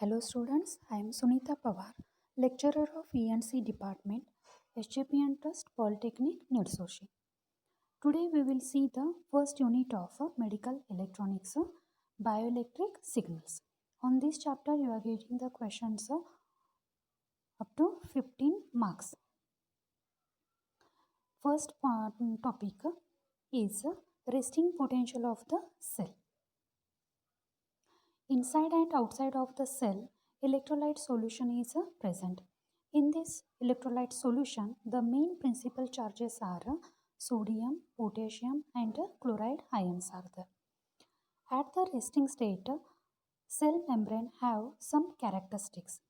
Hello students, I am Sunita Pawar, lecturer of ENC department, SJPN Trust Polytechnic, Nirsoshi. Today we will see the first unit of medical electronics, bioelectric signals. On this chapter you are getting the questions up to 15 marks. First topic is resting potential of the cell. Inside and outside of the cell, electrolyte solution is present. In this electrolyte solution, the main principal charges are sodium, potassium and chloride ions are there. At the resting state, cell membrane have some characteristics,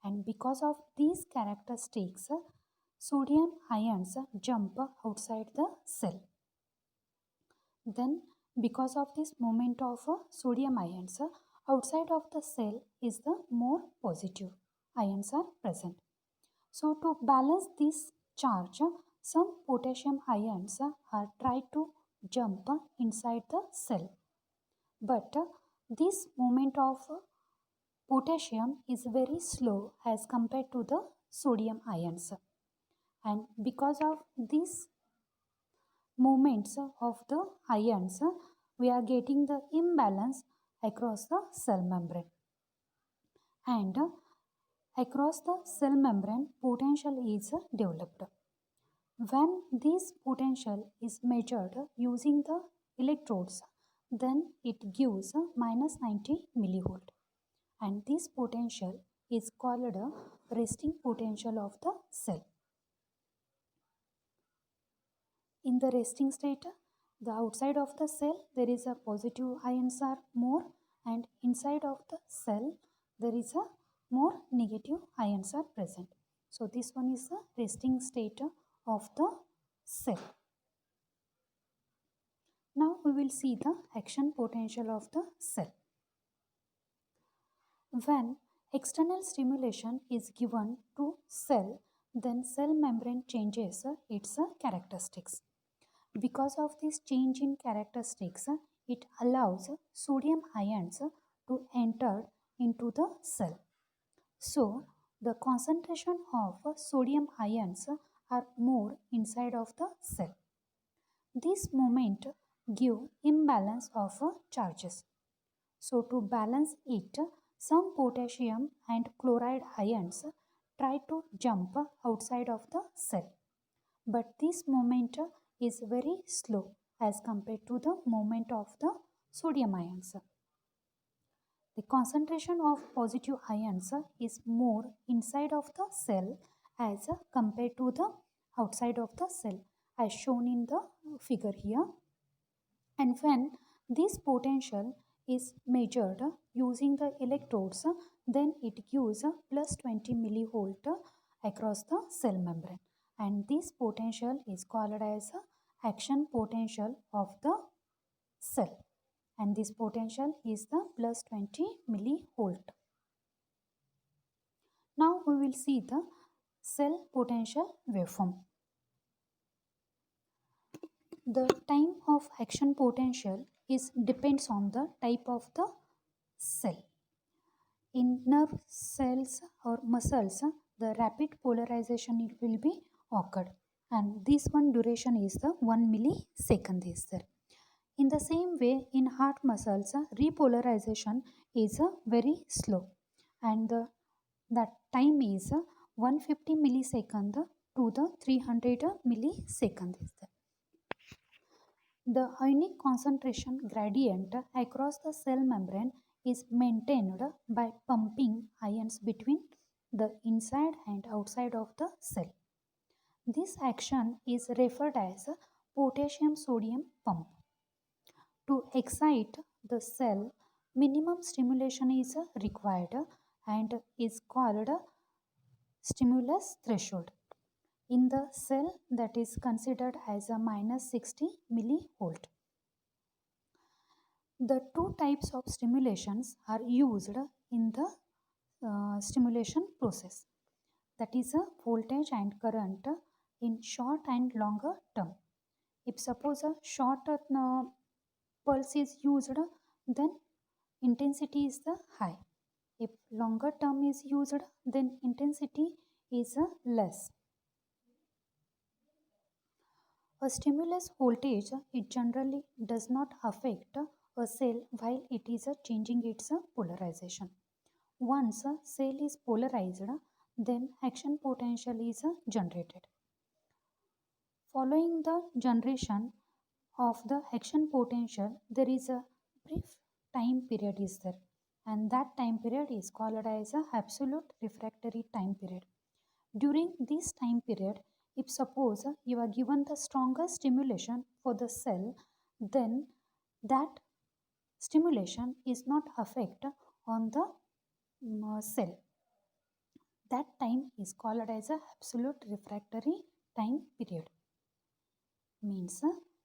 and because of these characteristics, sodium ions jump outside the cell. Then because of this movement of sodium ions, outside of the cell is the more positive ions are present. So to balance this charge, some potassium ions are tried to jump inside the cell. But this movement of potassium is very slow as compared to the sodium ions. And because of this movements of the ions, we are getting the imbalance across the cell membrane. And across the cell membrane, potential is developed. When this potential is measured using the electrodes, then it gives minus 90 millivolt. And this potential is called resting potential of the cell. In the resting state, the outside of the cell there is a positive ions are more, and inside of the cell there is a more negative ions are present. So this one is the resting state of the cell. Now we will see the action potential of the cell. When external stimulation is given to cell, then cell membrane changes its characteristics. Because of this change in characteristics, it allows sodium ions to enter into the cell. So, the concentration of sodium ions are more inside of the cell. This movement give imbalance of charges. So, to balance it, some potassium and chloride ions try to jump outside of the cell. But this movement is very slow as compared to the movement of the sodium ions. The concentration of positive ions is more inside of the cell as compared to the outside of the cell, as shown in the figure here. And when this potential is measured using the electrodes, then it gives plus 20 millivolt across the cell membrane. And this potential is called as action potential of the cell. And this potential is the plus 20 millivolt. Now we will see the cell potential waveform. The time of action potential is depends on the type of the cell. In nerve cells or muscles, the rapid polarization it will be occurred, and this one duration is the 1 millisecond is there. In the same way, in heart muscles, repolarization is very slow, and that time is 150 millisecond to the 300 millisecond is there. The ionic concentration gradient across the cell membrane is maintained by pumping ions between the inside and outside of the cell. This action is referred as potassium-sodium pump. To excite the cell, minimum stimulation is required and is called stimulus threshold. In the cell, that is considered as a minus 60 millivolt. The two types of stimulations are used in the stimulation process, that is a voltage and current in short and longer term. If suppose a short pulse is used, then intensity is the high, If longer term is used, then intensity is less. A stimulus voltage it generally does not affect a cell while it is changing its polarization. Once a cell is polarized, then action potential is generated. Following the generation of the action potential, there is a brief time period is there, and that time period is called as a absolute refractory time period. During this time period, if suppose you are given the strongest stimulation for the cell, then that stimulation is not affect on the cell. That time is called as a absolute refractory time period. Means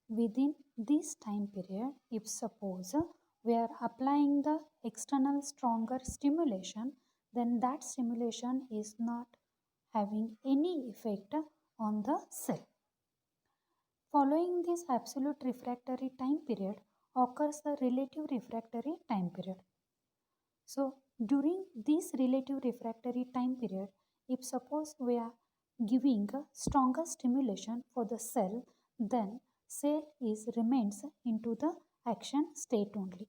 within this time period, if suppose we are applying the external stronger stimulation, then that stimulation is not having any effect on the cell. Following this absolute refractory time period occurs the relative refractory time period. So during this relative refractory time period, if suppose we are giving a stronger stimulation for the cell, then cell is remains into the action state only,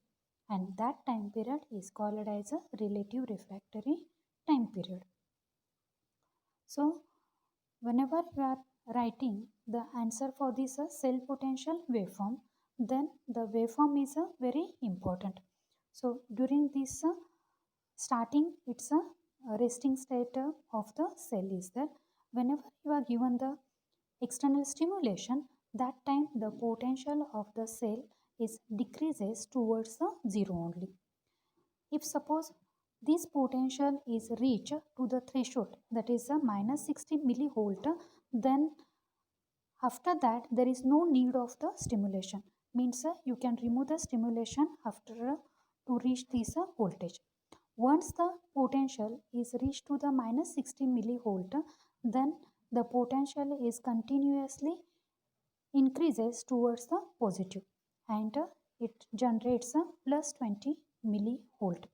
and that time period is called as a relative refractory time period. So whenever we are writing the answer for this cell potential waveform, then the waveform is very important. So during this starting, it's a resting state of the cell is there. Whenever you are given the external stimulation, that time the potential of the cell is decreases towards the zero only. If suppose this potential is reached to the threshold, that is a minus 60 millivolt, then after that there is no need of the stimulation. Means you can remove the stimulation after to reach this voltage. Once the potential is reached to the minus 60 millivolt, then the potential is continuously increases towards the positive, and it generates a plus 20 millivolt.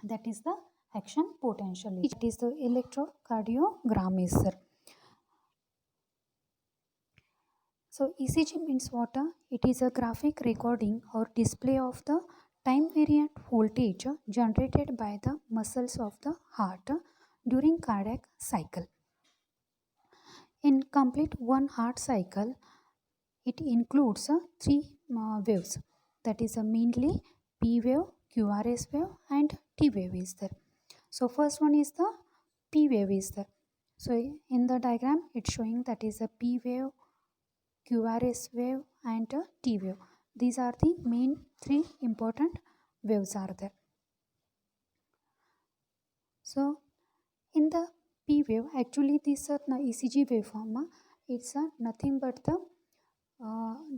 That is the action potential. It is the electrocardiogram is there. So ECG means what? It is a graphic recording or display of the time variant voltage generated by the muscles of the heart during cardiac cycle. In complete one heart cycle, it includes three waves, that is mainly P wave, QRS wave and T wave is there. So first one is the P wave is there. So in the diagram it's showing that is a P wave, QRS wave and T wave. These are the main three important waves are there. So in the P wave, actually this ECG waveform, it's nothing but the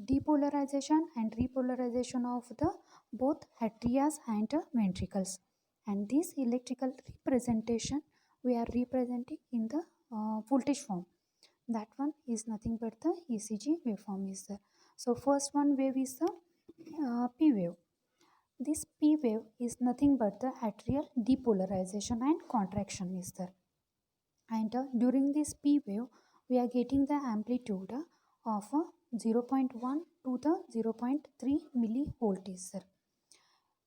depolarization and repolarization of the both atria and ventricles, and this electrical representation we are representing in the voltage form. That one is nothing but the ECG waveform is there. So first one wave is the P wave. This P wave is nothing but the atrial depolarization and contraction is there, and during this P wave we are getting the amplitude of 0.1 to the 0.3 millivolt is there.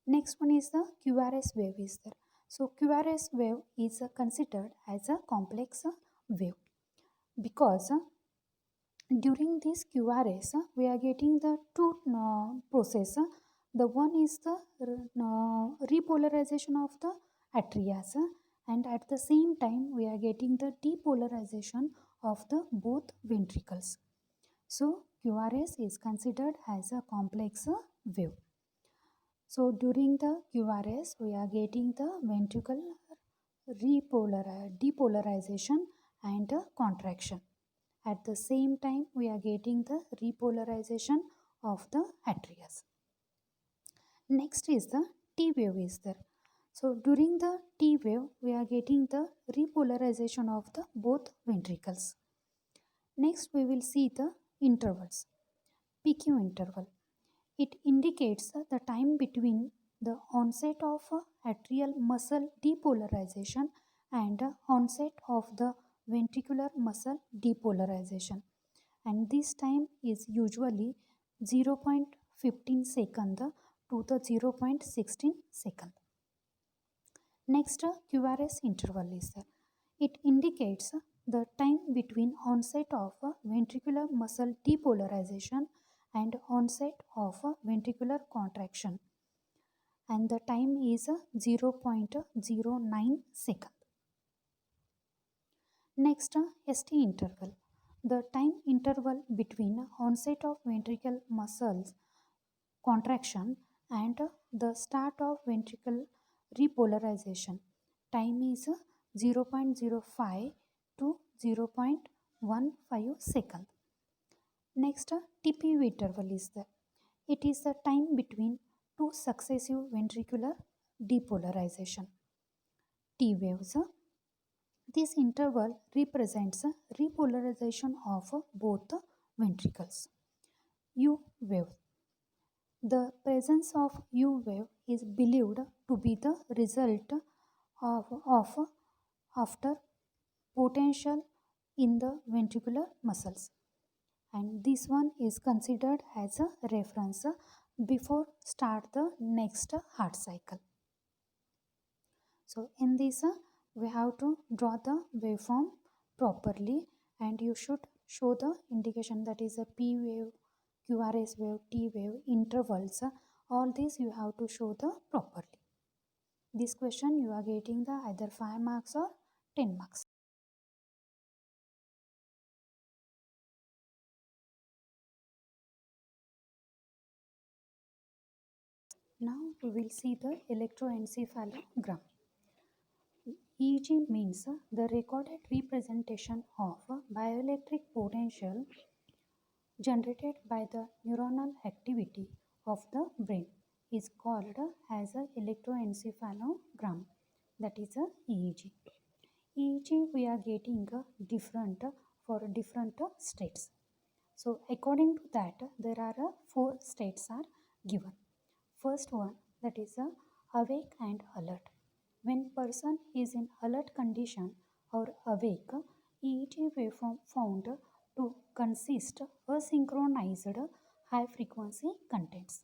Next one is the QRS wave is there. So QRS wave is considered as a complex wave because during this QRS we are getting the two process. The one is the repolarization of the atria, and at the same time we are getting the depolarization of the both ventricles. So QRS is considered as a complex wave. So during the QRS we are getting the ventricle depolarization and contraction. At the same time we are getting the repolarization of the atria. Next is the T wave is there. So during the T wave we are getting the repolarization of the both ventricles. Next we will see the intervals. PQ interval. It indicates the time between the onset of atrial muscle depolarization and onset of the ventricular muscle depolarization, and this time is usually 0.15 second to the 0.16 second. Next, QRS interval is there. It indicates the time between onset of ventricular muscle depolarization and onset of ventricular contraction, and the time is 0.09 second. Next, ST interval. The time interval between onset of ventricular muscles contraction and the start of ventricle repolarization. Time is 0.05 to 0.15 second. Next, TPV interval is there. It is the time between two successive ventricular depolarization. T waves. This interval represents repolarization of both ventricles. U wave. The presence of U wave is believed to be the result of after potential in the ventricular muscles, and this one is considered as a reference before start the next heart cycle. So in this we have to draw the waveform properly, and you should show the indication, that is a P wave, QRS wave, T wave, intervals. All these you have to show the properly. This question you are getting the either 5 marks or 10 marks. Now we will see the electroencephalogram. EEG means the recorded representation of bioelectric potential generated by the neuronal activity of the brain is called as a electroencephalogram, that is a EEG. EEG we are getting different for different states. So according to that there are 4 states are given. First one, that is awake and alert. When person is in alert condition or awake, EEG waveform found to consist asynchronized high frequency contents,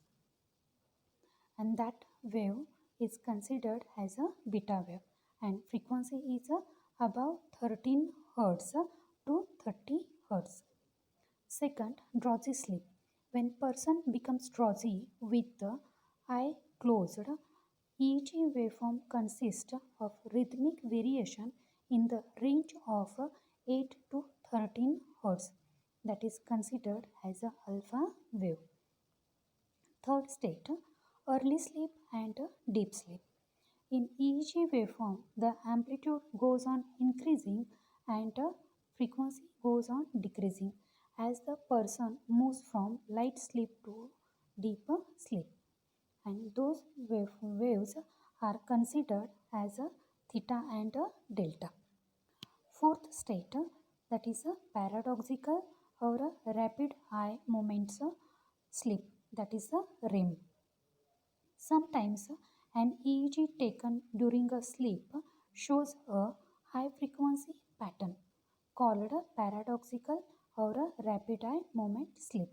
and that wave is considered as a beta wave, and frequency is above 13 Hz to 30 Hz. Second, drowsy sleep. When person becomes drowsy with the eye closed, EEG waveform consists of rhythmic variation in the range of 8 to 13 Hz, that is considered as a alpha wave. Third state, early sleep and deep sleep. In EEG waveform, the amplitude goes on increasing and frequency goes on decreasing as the person moves from light sleep to deep sleep, and those waves are considered as a theta and a delta. Fourth state, that is a paradoxical or a rapid eye movements sleep, that is a REM. Sometimes an EEG taken during a sleep shows a high frequency pattern called a paradoxical or a rapid eye movement sleep.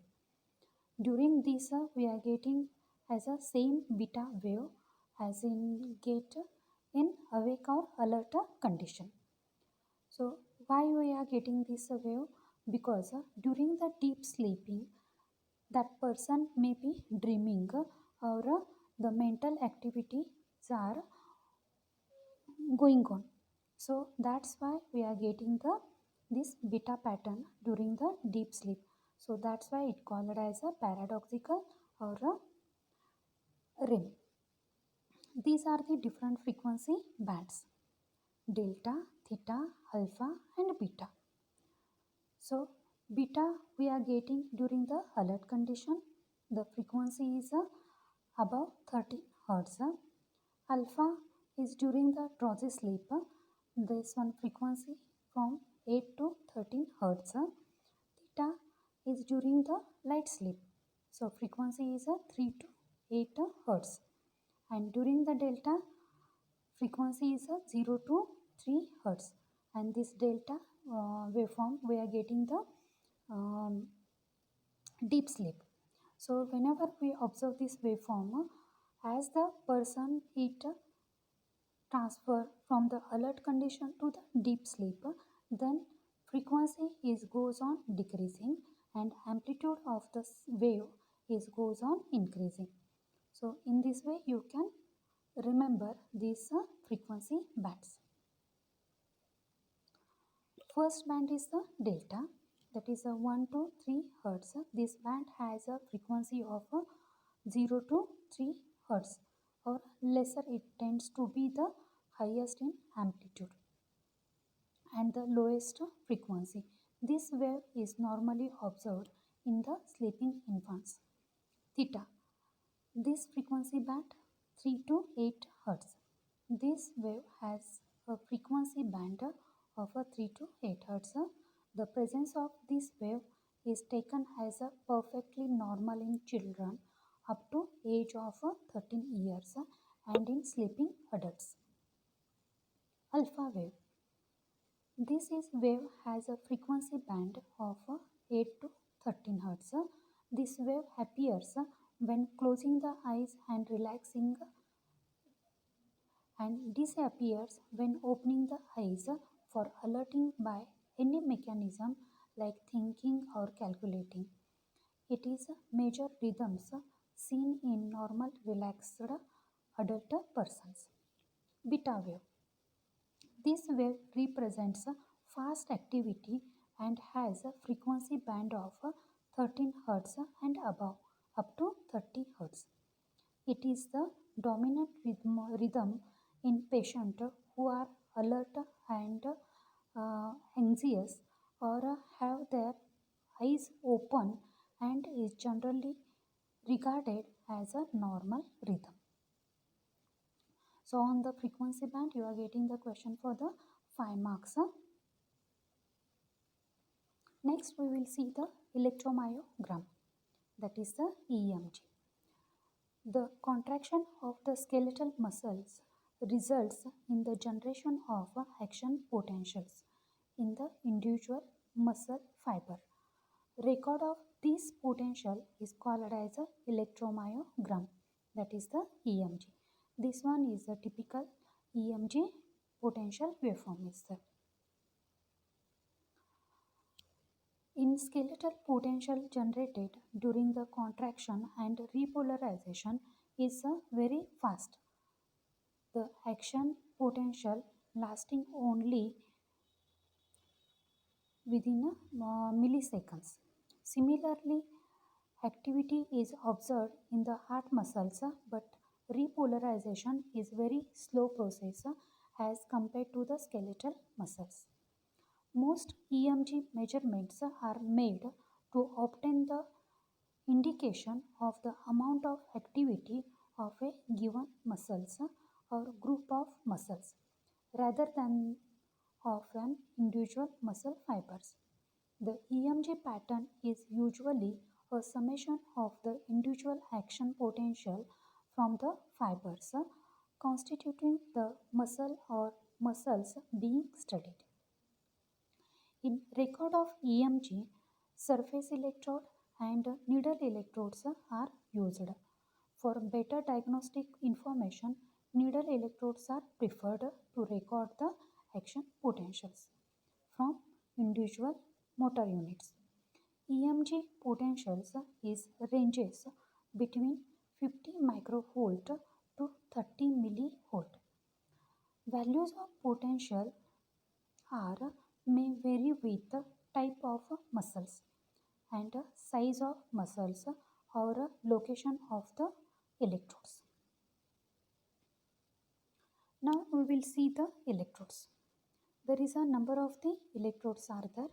During this we are getting as a same beta wave as in get in awake or alert condition. So why we are getting this wave? Because during the deep sleeping that person may be dreaming or the mental activities are going on. So that's why we are getting the this beta pattern during the deep sleep. So that's why it called as a paradoxical or a REM. These are the different frequency bands: delta, theta, alpha and beta. So beta we are getting during the alert condition. The frequency is above 30 Hz. Alpha is during the drowsy sleep. This one frequency from 8 to 13 Hz. Theta is during the light sleep. So frequency is 3 to 8 Hz. and during the delta frequency is 0 to 3 hertz, and this delta waveform we are getting the um, deep sleep. So whenever we observe this waveform, as the person it transfer from the alert condition to the deep sleep, then frequency is goes on decreasing and amplitude of the wave is goes on increasing. So in this way you can remember these frequency bands. First band is the delta, that is a 1 to 3 hertz. This band has a frequency of 0 to 3 hertz, or lesser it tends to be the highest in amplitude and the lowest frequency. This wave is normally observed in the sleeping infants. Theta, this frequency band 3 to 8 hertz. This wave has a frequency band of a 3 to 8 hertz. The presence of this wave is taken as a perfectly normal in children up to age of 13 years and in sleeping adults. Alpha wave. This is wave has a frequency band of 8 to 13 hertz. This wave appears when closing the eyes and relaxing, and disappears when opening the eyes for alerting by any mechanism like thinking or calculating. It is major rhythms seen in normal relaxed adult persons. Beta wave. This wave represents fast activity and has a frequency band of 13 Hz and above up to 30 Hz. It is the dominant rhythm in patients who are alert and anxious or have their eyes open, and is generally regarded as a normal rhythm. So on the frequency band you are getting the question for the 5 marks. Next we will see the electromyogram, that is the EMG. The contraction of the skeletal muscles results in the generation of action potentials in the individual muscle fiber. Record of this potential is called as a electromyogram, that is the EMG. This one is a typical EMG potential waveform is there. In skeletal potential generated during the contraction and repolarization is very fast. The action potential lasting only within milliseconds. Similarly, activity is observed in the heart muscles, but repolarization is very slow process as compared to the skeletal muscles. Most EMG measurements are made to obtain the indication of the amount of activity of a given muscles or group of muscles rather than of an individual muscle fibers. The EMG pattern is usually a summation of the individual action potential from the fibers constituting the muscle or muscles being studied. In record of EMG, surface electrode and needle electrodes are used. For better diagnostic information, needle electrodes are preferred to record the action potentials from individual motor units. EMG potentials is ranges between 50 microvolt to 30 millivolt. Values of potential are may vary with the type of muscles and size of muscles or location of the electrodes. Now we will see the electrodes. There is a number of the electrodes are there.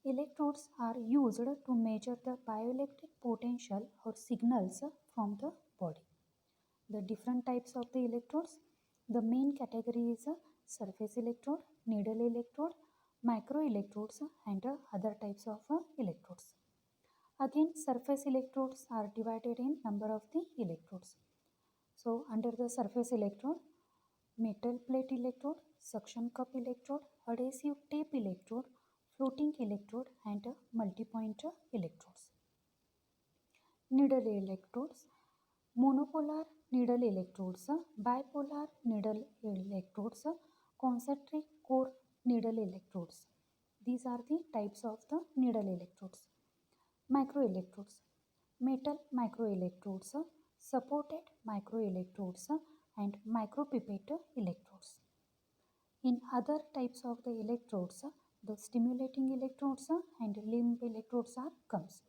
Electrodes are used to measure the bioelectric potential or signals from the body. The different types of the electrodes, the main category is a surface electrode, needle electrode, microelectrodes and other types of electrodes. Again, surface electrodes are divided in number of the electrodes. So So under the surface electrode, metal plate electrode, suction cup electrode, adhesive tape electrode, floating electrode and multipoint electrodes. Needle electrodes, monopolar needle electrodes, bipolar needle electrodes, concentric core needle electrodes. These are the types of the needle electrodes. Microelectrodes, metal microelectrodes, supported microelectrodes and micropipette electrodes. In other types of the electrodes, the stimulating electrodes and limb electrodes are comes.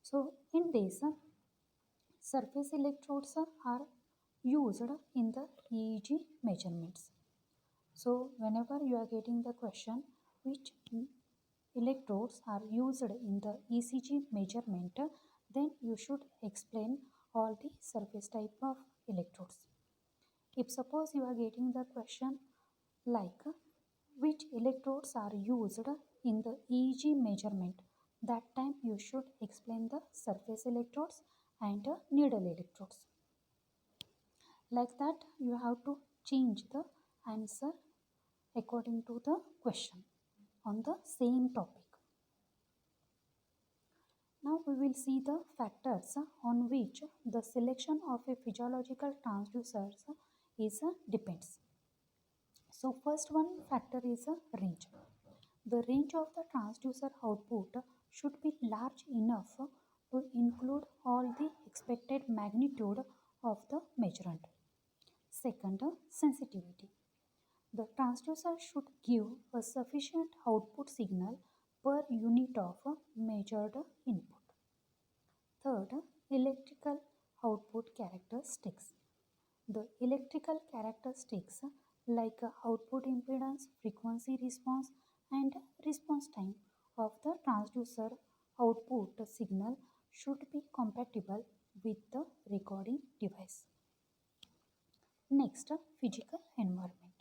So in this, surface electrodes are used in the EEG measurements. So whenever you are getting the question which electrodes are used in the ECG measurement, then you should explain all the surface type of electrodes. If suppose you are getting the question like which electrodes are used in the EEG measurement, that time you should explain the surface electrodes and needle electrodes. Like that you have to change the answer according to the question on the same topic. Now we will see the factors on which the selection of a physiological transducer is depends. So first one factor is range. The range of the transducer output should be large enough to include all the expected magnitude of the measurement. Second, sensitivity. The transducer should give a sufficient output signal per unit of measured input. Third, electrical output characteristics. The electrical characteristics like output impedance, frequency response and response time of the transducer output signal should be compatible with the recording device. Next, physical environment.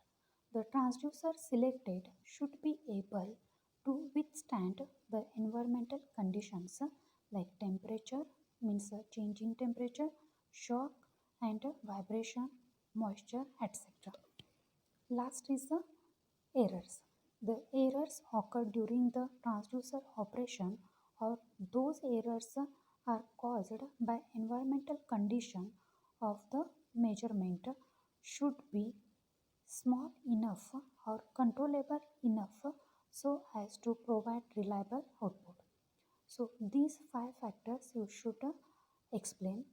The transducer selected should be able to withstand the environmental conditions like temperature, means change in temperature, shock and vibration, moisture, etc. Last is the errors. The errors occur during the transducer operation or those errors are caused by environmental condition of the measurement should be small enough or controllable enough so as to provide reliable output. So these 5 factors you should explain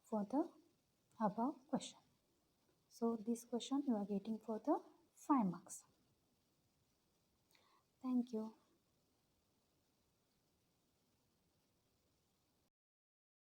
for the above question. So this question you are getting for the 5 marks. Thank you.